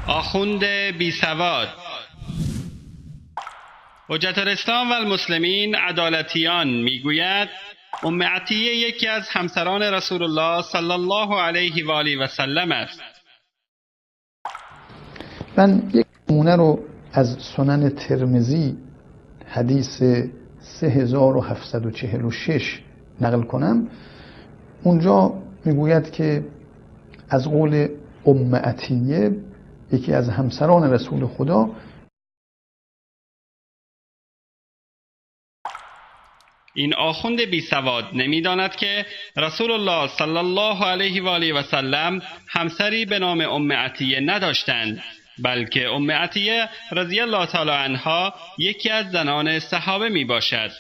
آخوند بی سواد. حجت الاسلام و المسلمین عدالتیان میگوید ام عطیه یکی از همسران رسول الله صلی الله علیه و آله و سلم است. من یک نمونه رو از سنن ترمذی حدیث 3746 نقل کنم. اونجا میگوید که از قول ام عطیه یکی از همسران رسول خدا، این آخوند بی سواد نمی‌داند که رسول الله صلی الله علیه و آله و سلم همسری به نام ام عطیه نداشتند، بلکه ام عطیه رضی الله تعالی عنها یکی از زنان صحابه می باشد.